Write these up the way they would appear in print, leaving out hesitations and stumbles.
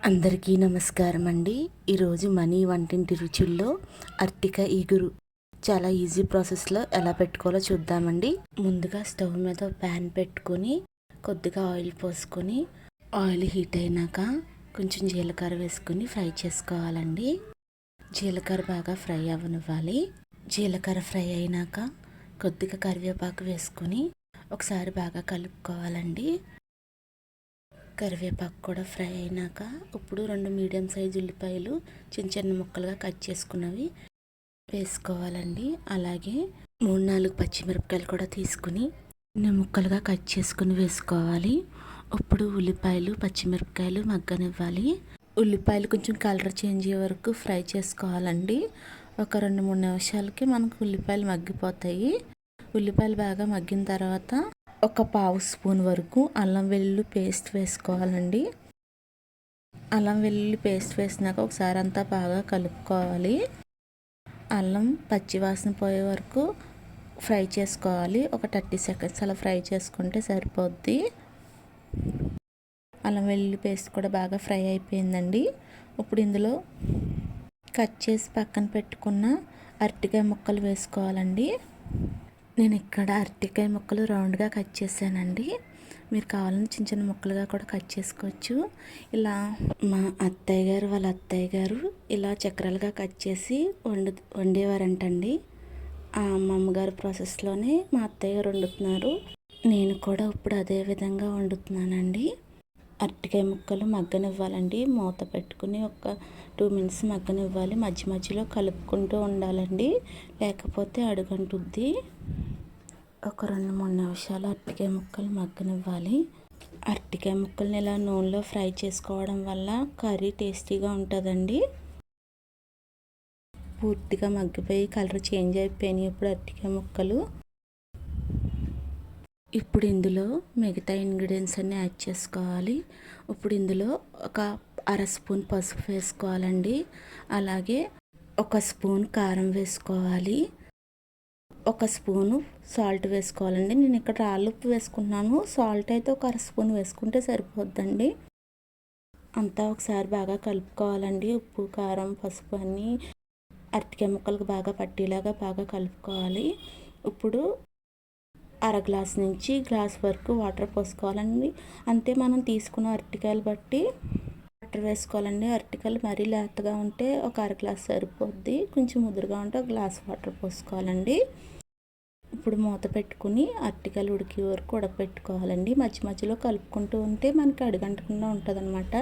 అందరికీ నమస్కారం అండి. ఈరోజు మనీ వంటింటి రుచుల్లో అరటికాయ ఇగురు చాలా ఈజీ ప్రాసెస్లో ఎలా పెట్టుకోవాలో చూద్దామండి. ముందుగా స్టవ్ మీద ప్యాన్ పెట్టుకొని కొద్దిగా ఆయిల్ పోసుకొని ఆయిల్ హీట్ అయినాక కొంచెం జీలకర్ర వేసుకొని ఫ్రై చేసుకోవాలండి. జీలకర్ర బాగా ఫ్రై అవ్వనివ్వాలి. జీలకర్ర ఫ్రై అయినాక కొద్దిగా కరివేపాకు వేసుకొని ఒకసారి బాగా కలుపుకోవాలండి. కరివేపాకు కూడా ఫ్రై అయినాక ఇప్పుడు 2 మీడియం సైజు ఉల్లిపాయలు చిన్న చిన్న ముక్కలుగా కట్ చేసుకున్నవి వేసుకోవాలండి. అలాగే 3-4 పచ్చిమిరపకాయలు కూడా తీసుకుని చిన్న ముక్కలుగా కట్ చేసుకుని వేసుకోవాలి. ఇప్పుడు ఉల్లిపాయలు పచ్చిమిరపకాయలు మగ్గనివ్వాలి. ఉల్లిపాయలు కొంచెం కలర్ చేంజ్ అయ్యే వరకు ఫ్రై చేసుకోవాలండి. ఒక 2-3 నిమిషాలకి మనకు ఉల్లిపాయలు మగ్గిపోతాయి. ఉల్లిపాయలు బాగా మగ్గిన తర్వాత ఒక 1/2 స్పూన్ వరకు అల్లం వెల్లుల్లి పేస్ట్ వేసుకోవాలండి. అల్లం వెల్లుల్లి పేస్ట్ వేసినాక ఒకసారి అంతా బాగా కలుపుకోవాలి. అల్లం పచ్చివాసన పోయే వరకు ఫ్రై చేసుకోవాలి. ఒక 30 సెకండ్స్ అలా ఫ్రై చేసుకుంటే సరిపోద్ది. అల్లం వెల్లుల్లి పేస్ట్ కూడా బాగా ఫ్రై అయిపోయిందండి. ఇప్పుడు ఇందులో కట్ చేసి పక్కన పెట్టుకున్న అరటికాయ ముక్కలు వేసుకోవాలండి. నేను ఇక్కడ అరటికాయ ముక్కలు రౌండ్గా కట్ చేశానండి. మీరు కావాలని చిన్న చిన్న ముక్కలుగా కూడా కట్ చేసుకోవచ్చు. ఇలా మా అత్తయ్య గారు వాళ్ళ అత్తయ్య గారు ఇలా చక్రాలుగా కట్ చేసి వండేవారంటండి. ఆ అమ్మమ్మగారి ప్రాసెస్లోనే మా అత్తయ్య గారు వండుతున్నారు. నేను కూడా ఇప్పుడు అదే విధంగా వండుతున్నానండి. అరటికాయ ముక్కలు మగ్గనివ్వాలండి. మూత పెట్టుకుని ఒక 2 మినిట్స్ మగ్గనివ్వాలి. మధ్య మధ్యలో కలుపుకుంటూ ఉండాలండి, లేకపోతే అడుగంటుద్ది. ఒక 2-3 నిమిషాలు అరటికాయ ముక్కలు మగ్గనివ్వాలి. అరటికాయ ముక్కల్ని ఇలా నూనెలో ఫ్రై చేసుకోవడం వల్ల కర్రీ టేస్టీగా ఉంటుందండి. పూర్తిగా మగ్గిపోయి కలర్ చేంజ్ అయిపోయినాయి ఇప్పుడు అరటికాయ ముక్కలు. ఇప్పుడు ఇందులో మిగతా ఇంగ్రీడియంట్స్ అన్నీ యాడ్ చేసుకోవాలి. ఇప్పుడు ఇందులో ఒక 1/2 స్పూన్ పసుపు వేసుకోవాలండి. అలాగే 1 స్పూన్ కారం వేసుకోవాలి. 1 స్పూను సాల్ట్ వేసుకోవాలండి. నేను ఇక్కడ రాళ్ళుప్పు వేసుకున్నాను. సాల్ట్ అయితే ఒక 1/2 స్పూన్ వేసుకుంటే సరిపోద్దండి. అంతా ఒకసారి బాగా కలుపుకోవాలండి. ఉప్పు కారం పసుపు అన్నీ అరటికాయ ముక్కలకు బాగా పట్టేలాగా బాగా కలుపుకోవాలి. ఇప్పుడు 1/2 గ్లాస్ నుంచి గ్లాస్ వరకు వాటర్ పోసుకోవాలండి. అంతే మనం తీసుకున్న అరటికాయలు బట్టి వాటర్ వేసుకోవాలండి. అరటికాయలు మరీ లేతగా ఉంటే ఒక 1/2 గ్లాస్ సరిపోద్ది. కొంచెం ముదురుగా ఉంటే 1 గ్లాస్ వాటర్ పోసుకోవాలండి. ఇప్పుడు మూత పెట్టుకుని అరటికాయలు ఉడికే వరకు ఉడకపెట్టుకోవాలండి. మధ్య మధ్యలో కలుపుకుంటూ ఉంటే మనకి అడుగంటకుండా ఉంటుంది అన్నమాట.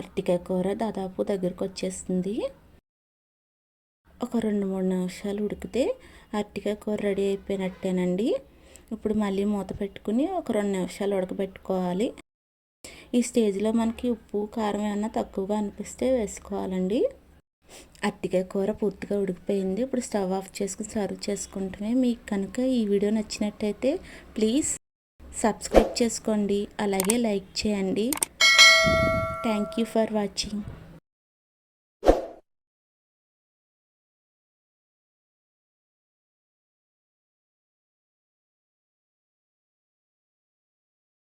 అరటికాయ కూర దాదాపు దగ్గరకు వచ్చేస్తుంది. ఒక 2-3 నిమిషాలు ఉడికితే అరటికాయ కూర రెడీ అయిపోయినట్టేనండి. ఇప్పుడు మళ్ళీ మూత పెట్టుకుని ఒక 2 నిమిషాలు ఉడకబెట్టుకోవాలి. ఈ స్టేజ్లో మనకి ఉప్పు కారం ఏమన్నా తక్కువగా అనిపిస్తే వేసుకోవాలండి. అరటికాయ కూర పూర్తిగా ఉడికిపోయింది. ఇప్పుడు స్టవ్ ఆఫ్ చేసుకుని సర్వ్ చేసుకుంటే, మీకు కనుక ఈ వీడియో నచ్చినట్టయితే ప్లీజ్ సబ్స్క్రైబ్ చేసుకోండి. అలాగే లైక్ చేయండి. Thank you for watching.